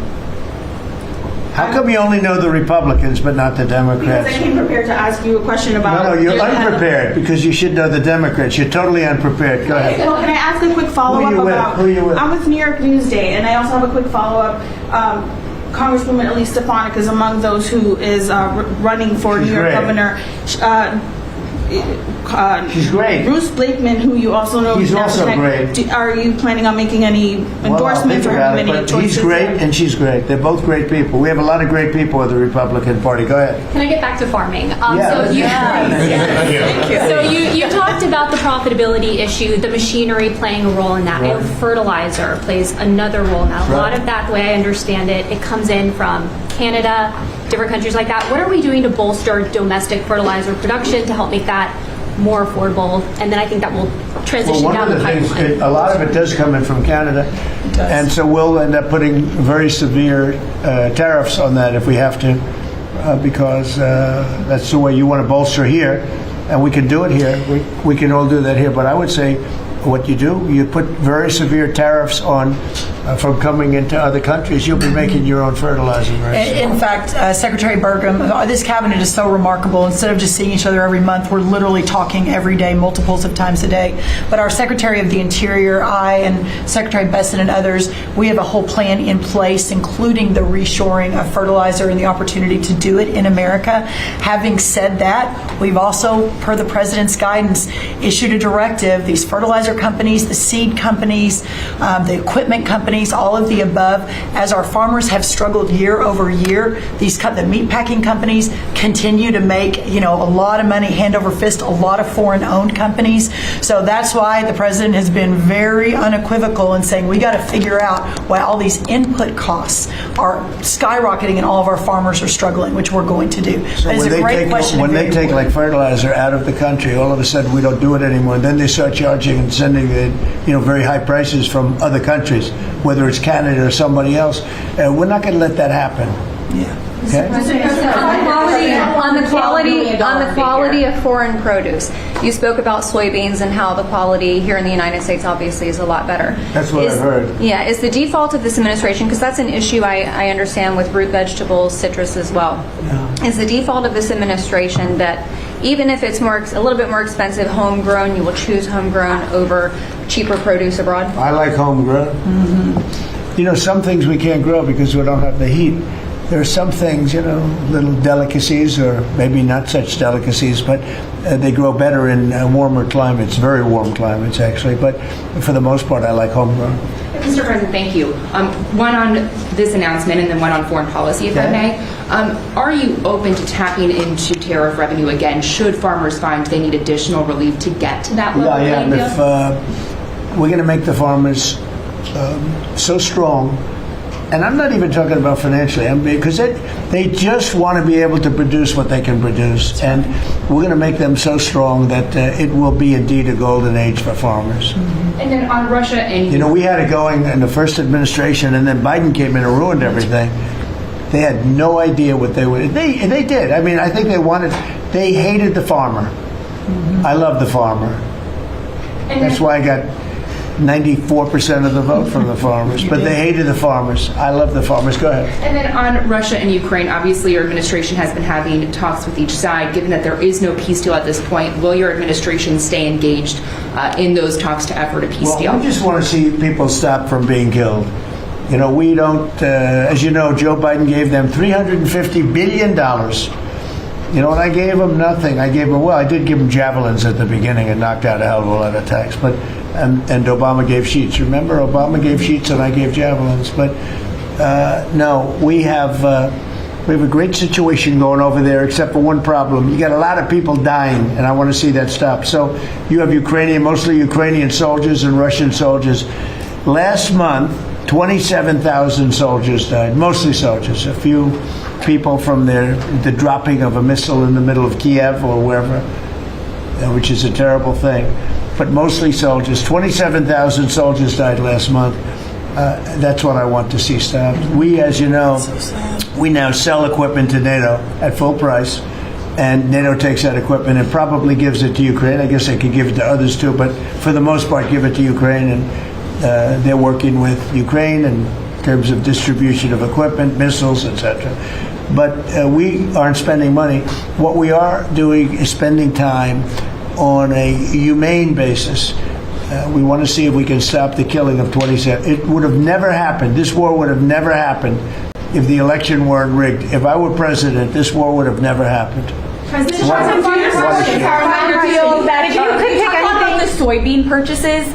How come you only know the Republicans but not the Because Democrats? I came prepared to ask you a question about. No, you're the head of- unprepared because you should know the Democrats. You're totally unprepared. Go ahead. Well, can I ask a quick follow-up Who you with? about? Who you with? I'm with New York Newsday, and I also have a quick follow-up. Congresswoman Elise Stefanik is among those who is running for She's New York great. governor. She's great. Bruce Blakeman, who you also know. He's is now also connect- great. Are you planning on making any Well, I'll endorsements think or about having it, any but choices? he's great and she's great. They're both great people. We have a lot of great people in the Republican Party. Go ahead. Can I get back to farming? Yeah. So you talked about the profitability issue, the machinery playing a role in that. I know fertilizer plays another role in that. A lot of that, the way I understand it, it comes in from Canada, different countries like that. What are we doing to bolster domestic fertilizer production to help make that more affordable? And then I think that will transition Well, one down of the the things, pipeline. a lot of it does come in from Canada. And so we'll end up putting very severe tariffs on that if we have to, because that's the way you want to bolster here. And we can do it here. We can all do that here. But I would say what you do, you put very severe tariffs on from coming into other countries. You'll be making your own fertilizer. Right? In fact, Secretary Burgum, this cabinet is so remarkable. Instead of just seeing each other every month, we're literally talking every day, multiples of times a day. But our Secretary of the Interior, I, and Secretary Besson and others, we have a whole plan in place, including the reshoring of fertilizer and the opportunity to do it in America. Having said that, we've also, per the President's guidance, issued a directive. These fertilizer companies, the seed companies, the equipment companies, all of the above, as our farmers have struggled year over year, the meat packing companies continue to make, a lot of money, hand over fist, a lot of foreign-owned companies. So that's why the President has been very unequivocal in saying we got to figure out why all these input costs are skyrocketing and all of our farmers are struggling, which we're going to do. So That is a great question. when and they very take important. like fertilizer out of the country, all of a sudden we don't do it anymore. And then they start charging and sending very high prices from other countries, whether it's Canada or somebody else. We're not going to let that happen. Yeah. Okay? On the quality of foreign produce, you spoke about soybeans and how the quality here in the United States obviously is a lot better. That's what I've heard. Yeah, is the default of this administration, because that's an issue I understand with root vegetables, citrus as well. Is the default of this administration that even if it's a little bit more expensive homegrown, you will choose homegrown over cheaper produce abroad? I like homegrown. Some things we can't grow because we don't have the heat. There are some things, little delicacies, or maybe not such delicacies, but they grow better in warmer climates, very warm climates, actually. But for the most part, I like homegrown. Mr. President, thank you. One on this announcement and then one on foreign policy, if I may. Are you open to tapping into tariff revenue again should farmers find they need additional relief to get to that level? Yeah. And if we're going to make the farmers so strong, and I'm not even talking about financially, because they just want to be able to produce what they can produce, and we're going to make them so strong that it will be indeed a golden age for farmers. And then on Russia and we had it going in the first administration, and then Biden came in and ruined everything. They had no idea what they would. They did. I mean, I think they hated the farmer. I love the farmer. That's why I got 94% of the vote from the farmers, but they hated the farmers. I love the farmers. Go ahead. And then on Russia and Ukraine, obviously your administration has been having talks with each side. Given that there is no peace deal at this point, will your administration stay engaged in those talks to effort a peace deal? We just want to see people stop from being killed. We don't, as you know, Joe Biden gave them $350 billion. And I gave them nothing. I did give them javelins at the beginning and knocked out a hell of a lot of attacks. But and Obama gave sheets. Remember, Obama gave sheets and I gave javelins. But no, we have a great situation going over there, except for one problem. You got a lot of people dying, and I want to see that stop. So you have mostly Ukrainian soldiers and Russian soldiers. Last month, 27,000 soldiers died, mostly soldiers. A few people from the dropping of a missile in the middle of Kiev or wherever, which is a terrible thing. But mostly soldiers. 27,000 soldiers died last month. That's what I want to see stopped. We, as you know, we now sell equipment to NATO at full price, and NATO takes that equipment and probably gives it to Ukraine. I guess they could give it to others too, but for the most part, give it to Ukraine, and they're working with Ukraine in terms of distribution of equipment, missiles, etc. But we aren't spending money. What we are doing is spending time on a humane basis. We want to see if we can stop the killing of 27. It would have never happened. This war would have never happened if the election weren't rigged. If I were president, this war would have never happened. President Trump, if you could pick anything. The soybean purchases.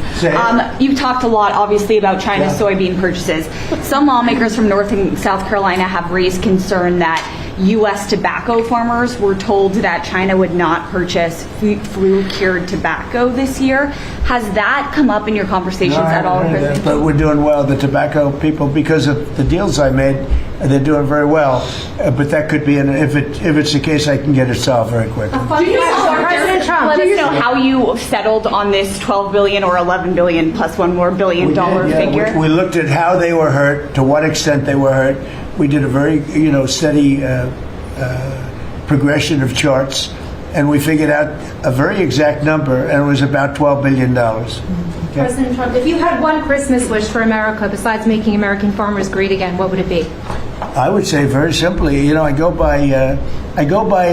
You've talked a lot, obviously, about China's soybean purchases. Some lawmakers from North and South Carolina have raised concern that U.S. tobacco farmers were told that China would not purchase flu-cured tobacco this year. Has that come up in your conversations at all? But we're doing well. The tobacco people, because of the deals I made, they're doing very well. But that could be, if it's the case, I can get it solved very quickly. President Trump, let us know how you settled on this $12 billion or $11 billion plus one more $billion figure. We looked at how they were hurt, to what extent they were hurt. We did a very, steady progression of charts, and we figured out a very exact number, and it was about $12 billion. Okay. President Trump, if you had one Christmas wish for America besides making American farmers great again, what would it be? I would say very simply, I go by a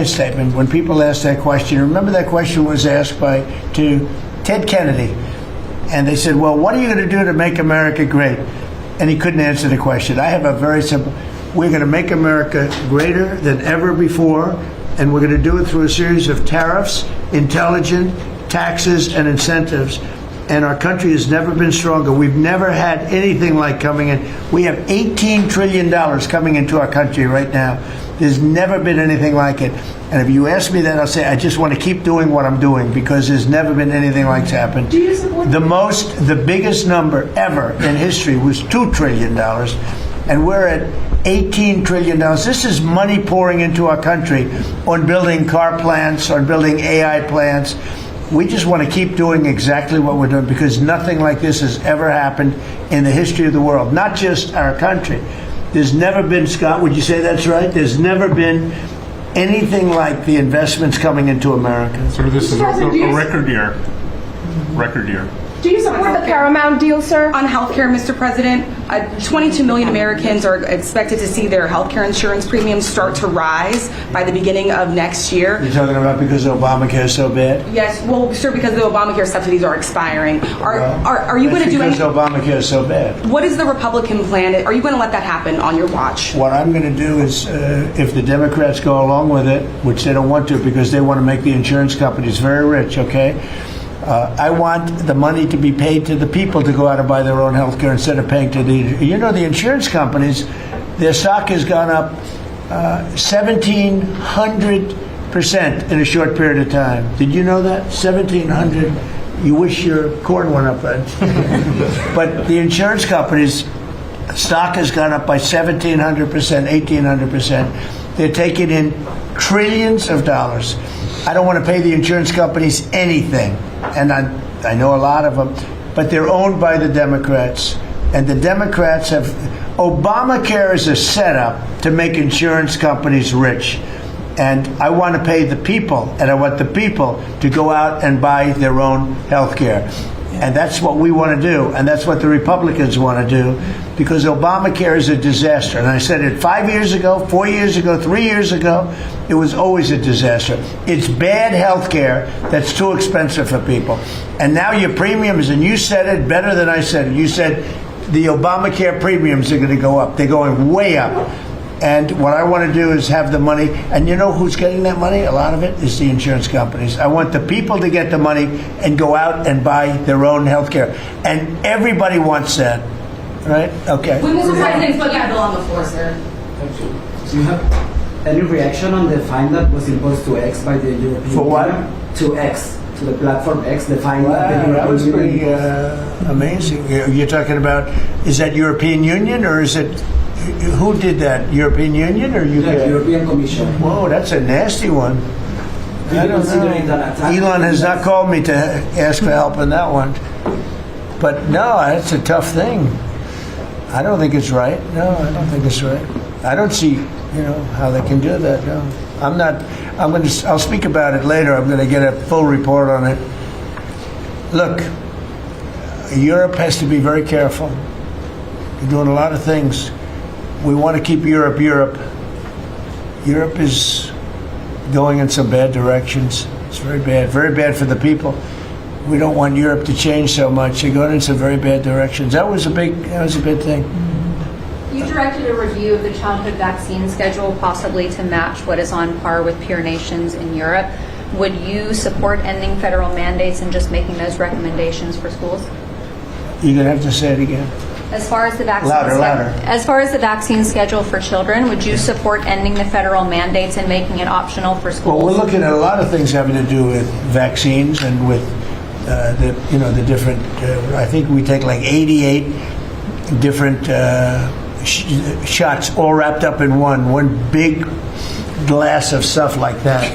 statement. When people ask that question, remember that question was asked to Ted Kennedy, and they said, "Well, what are you going to do to make America great?" And he couldn't answer the question. I have a very simple. We're going to make America greater than ever before, and we're going to do it through a series of tariffs, intelligent taxes, and incentives. And our country has never been stronger. We've never had anything like coming in. We have $18 trillion coming into our country right now. There's never been anything like it. And if you ask me that, I'll say I just want to keep doing what I'm doing, because there's never been anything like it's happened. Do you support the biggest number ever in history was $2 trillion, and we're at $18 trillion. This is money pouring into our country on building car plants, on building AI plants. We just want to keep doing exactly what we're doing, because nothing like this has ever happened in the history of the world, not just our country. There's never been, Scott, would you say that's right? There's never been anything like the investments coming into America. So this is a record year. Record year. Do you support the Paramount deal, sir? On healthcare, Mr. President, 22 million Americans are expected to see their healthcare insurance premiums start to rise by the beginning of next year. You're talking about because Obamacare is so bad? Yes, well, sir, because the Obamacare subsidies are expiring. Are you going to do because Obamacare is so bad? What is the Republican plan? Are you going to let that happen on your watch? What I'm going to do is, if the Democrats go along with it, which they don't want to because they want to make the insurance companies very rich, okay? I want the money to be paid to the people to go out and buy their own health care instead of paying to the insurance companies. Their stock has gone up 1,700% in a short period of time. Did you know that? 1,700. You wish your corn went up, right? But the insurance companies' stock has gone up by 1,700%, 1,800%. They're taking in trillions of dollars. I don't want to pay the insurance companies anything, and I know a lot of them, but they're owned by the Democrats, and the Democrats have... Obamacare is a setup to make insurance companies rich, and I want to pay the people, and I want the people to go out and buy their own health care. And that's what we want to do, and that's what the Republicans want to do, because Obamacare is a disaster. And I said it 5 years ago, 4 years ago, 3 years ago. It was always a disaster. It's bad health care that's too expensive for people. And now your premiums, and you said it better than I said it. You said the Obamacare premiums are going to go up. They're going way up. And what I want to do is have the money. And you know who's getting that money? A lot of it is the insurance companies. I want the people to get the money and go out and buy their own health care. And everybody wants that. Right? Okay. When Mr. President put that bill on the floor, sir. Do you have any reaction on the fine that was imposed to X by the European Union? For what? To X, to the platform X, defining Wow, the that was European pretty Union. amazing. You're talking about, is that European Union or is it, who did that? European Union or UK? The European Commission. Whoa, that's a nasty one. Do you I don't consider it know. an attack? Elon has not called me to ask for help on that one. But no, it's a tough thing. I don't think it's right. No, I don't think it's right. I don't see, how they can do that. No, I'm not. I'll speak about it later. I'm going to get a full report on it. Look, Europe has to be very careful. They're doing a lot of things. We want to keep Europe. Europe is going in some bad directions. It's very bad for the people. We don't want Europe to change so much. They're going in some very bad directions. That was a big thing. You directed a review of the childhood vaccine schedule, possibly to match what is on par with peer nations in Europe. Would you support ending federal mandates and just making those recommendations for schools? You're going to have to say it again. As far as the vaccine Louder. As far as the vaccine schedule for children, would you support ending the federal mandates and making it optional for schools? Well, we're looking at a lot of things having to do with vaccines and with the different. I think we take like 88 different shots, all wrapped up in one big glass of stuff like that,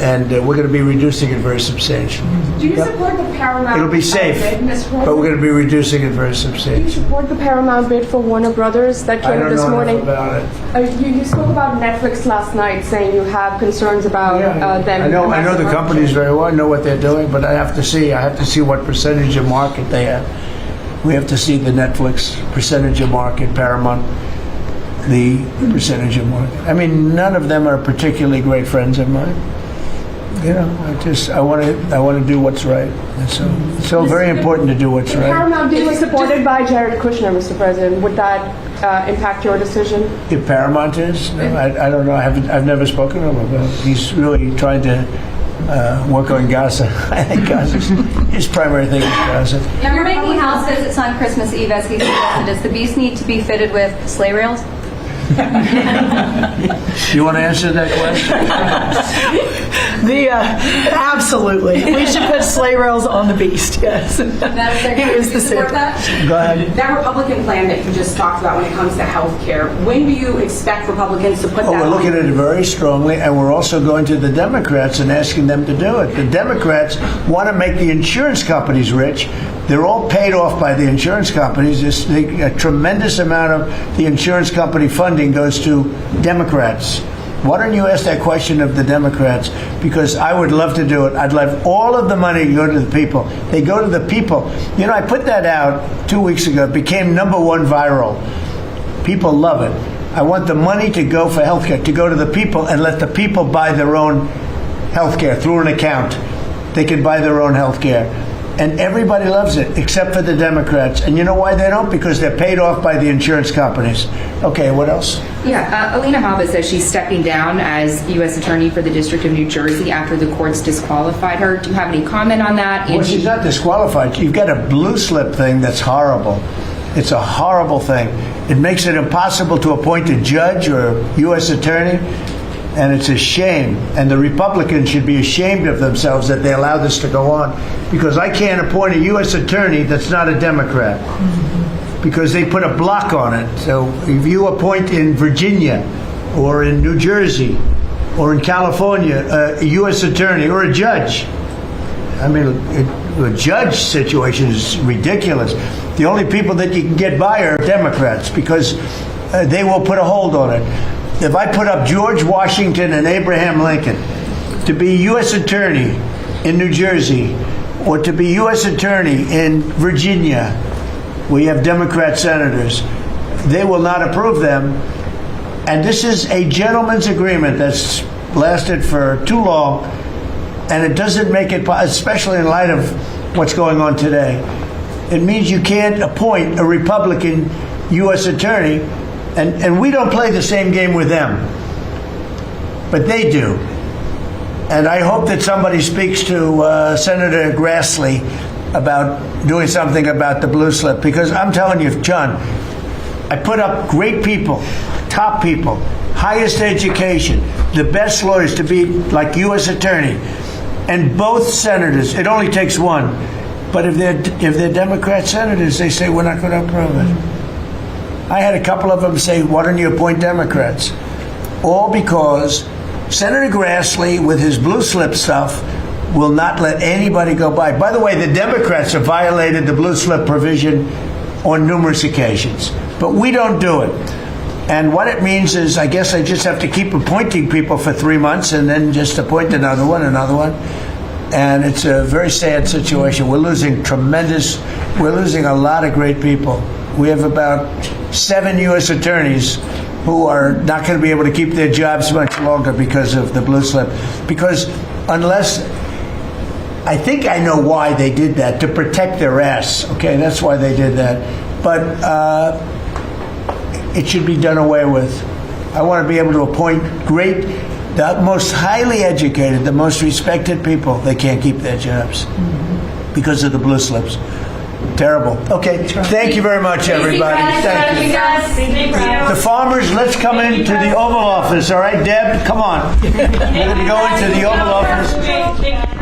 and we're going to be reducing it very substantially. Do you support the Paramount It'll be safe, bid, Mr. President? but we're going to be reducing it very Do you substantially. support the Paramount bid for Warner Brothers that I came don't this know morning? enough about it. You spoke about Netflix last night, saying you have concerns about them. I know the companies very well. I know what they're doing, but I have to see what percentage of market they have. We have to see the Netflix percentage of market, Paramount, the percentage of market. I mean, none of them are particularly great friends of mine. I want to do what's right. And so very important to do what's The right. Paramount deal was supported by Jared Kushner, Mr. President. Would that impact your decision? If Paramount is, no, I don't know. I've never spoken to him about it. He's really trying to work on Gaza. I think his primary thing is Gaza. If you're making house visits on Christmas Eve, as he suggested, does the beast need to be fitted with sleigh rails? You want to answer that question? Absolutely. We should put sleigh rails on the beast, yes. He is the support that? Go ahead. That Republican plan that you just talked about when it comes to health care, when do you expect Republicans to put that We're on? looking at it very strongly, and we're also going to the Democrats and asking them to do it. The Democrats want to make the insurance companies rich. They're all paid off by the insurance companies. A tremendous amount of the insurance company funding goes to Democrats. Why don't you ask that question of the Democrats? Because I would love to do it. I'd love all of the money to go to the people. They go to the people. I put that out 2 weeks ago. It became #1 viral. People love it. I want the money to go for healthcare, to go to the people and let the people buy their own healthcare through an account. They can buy their own healthcare. And everybody loves it, except for the Democrats. And you know why they don't? Because they're paid off by the insurance companies. Okay, what else? Yeah, Alina Habba says she's stepping down as U.S. Attorney for the District of New Jersey after the courts disqualified her. Do you have any comment on that? Well, she's not disqualified. You've got a blue slip thing that's horrible. It's a horrible thing. It makes it impossible to appoint a judge or a U.S. attorney. And it's a shame. And the Republicans should be ashamed of themselves that they allow this to go on. Because I can't appoint a U.S. attorney that's not a Democrat. Because they put a block on it. So if you appoint in Virginia or in New Jersey or in California a U.S. attorney or a judge, I mean, a judge situation is ridiculous. The only people that you can get by are Democrats because they will put a hold on it. If I put up George Washington and Abraham Lincoln to be U.S. attorney in New Jersey or to be U.S. attorney in Virginia, we have Democrat senators, they will not approve them. And this is a gentleman's agreement that's lasted for too long, and it doesn't make it, especially in light of what's going on today, it means you can't appoint a Republican U.S. attorney. And we don't play the same game with them, but they do. And I hope that somebody speaks to Senator Grassley about doing something about the blue slip, because I'm telling you, John, I put up great people, top people, highest education, the best lawyers to be like U.S. attorney, And both senators, it only takes one, but if they're Democrat senators, they say, we're not going to approve it. I had a couple of them say, why don't you appoint Democrats? All because Senator Grassley, with his blue slip stuff, will not let anybody go by. By the way, the Democrats have violated the blue slip provision on numerous occasions, but we don't do it. And what it means is, I guess I just have to keep appointing people for 3 months and then just appoint another one. And it's a very sad situation. We're losing a lot of great people. We have about 7 U.S. attorneys who are not going to be able to keep their jobs much longer because of the blue slip. Because I think I know why they did that, to protect their ass. Okay, that's why they did that. But it should be done away with. I want to be able to appoint the most highly educated, the most respected people. They can't keep their jobs because of the blue slips. Terrible. Okay, thank you very much, everybody. Thank you. The farmers, let's come into the Oval Office. All right, Deb, come on. We're going to go into the Oval Office.